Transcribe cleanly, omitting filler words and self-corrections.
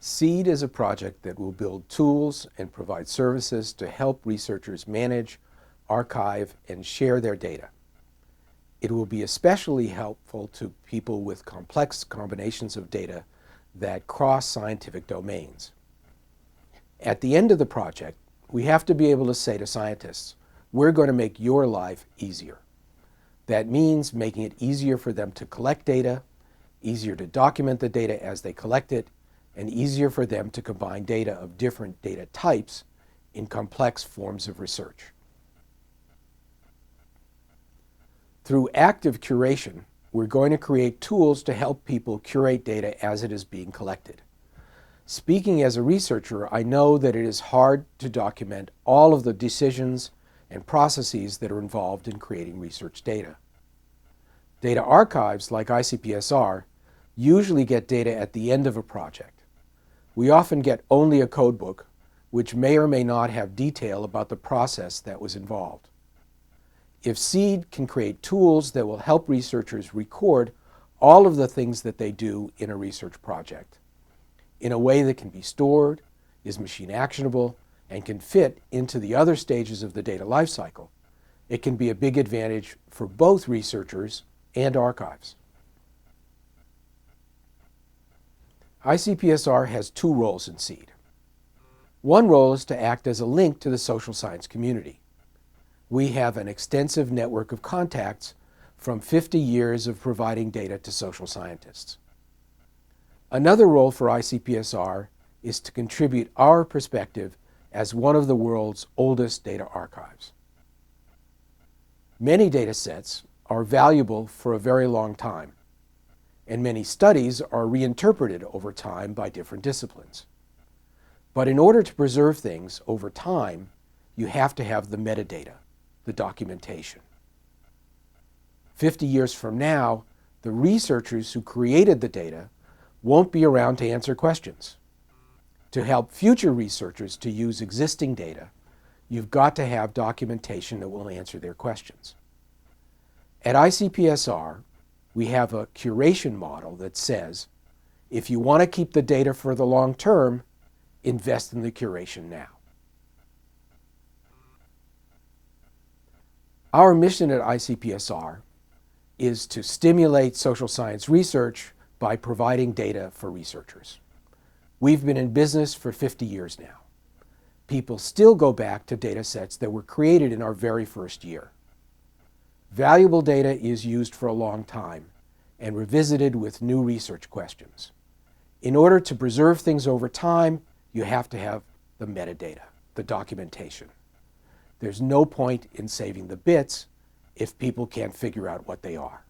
SEAD is a project that will build tools and provide services to help researchers manage, archive, and share their data. It will be especially helpful to people with complex combinations of data that cross scientific domains. At the end of the project, we have to be able to say to scientists, we're going to make your life easier. That means making it easier for them to collect data, easier to document the data as they collect it, and easier for them to combine data of different data types in complex forms of research. Through active curation, we're going to create tools to help people curate data as it is being collected. Speaking as a researcher, I know that it is hard to document all of the decisions and processes that are involved in creating research data. Data archives like ICPSR usually get data at the end of a project. We often get only a codebook, which may or may not have detail about the process that was involved. If SEAD can create tools that will help researchers record all of the things that they do in a research project in a way that can be stored, is machine actionable, and can fit into the other stages of the data lifecycle, it can be a big advantage for both researchers and archives. ICPSR has two roles in SEAD. One role is to act as a link to the social science community. We have an extensive network of contacts from 50 years of providing data to social scientists. Another role for ICPSR is to contribute our perspective as one of the world's oldest data archives. Many data sets are valuable for a very long time, and many studies are reinterpreted over time by different disciplines. But in order to preserve things over time, you have to have the metadata, the documentation. 50 years from now, the researchers who created the data won't be around to answer questions. To help future researchers to use existing data, you've got to have documentation that will answer their questions. At ICPSR, we have a curation model that says, if you want to keep the data for the long term, invest in the curation now. Our mission at ICPSR is to stimulate social science research by providing data for researchers. We've been in business for 50 years now. People still go back to data sets that were created in our very first year. Valuable data is used for a long time and revisited with new research questions. In order to preserve things over time, you have to have the metadata, the documentation. There's no point in saving the bits if people can't figure out what they are.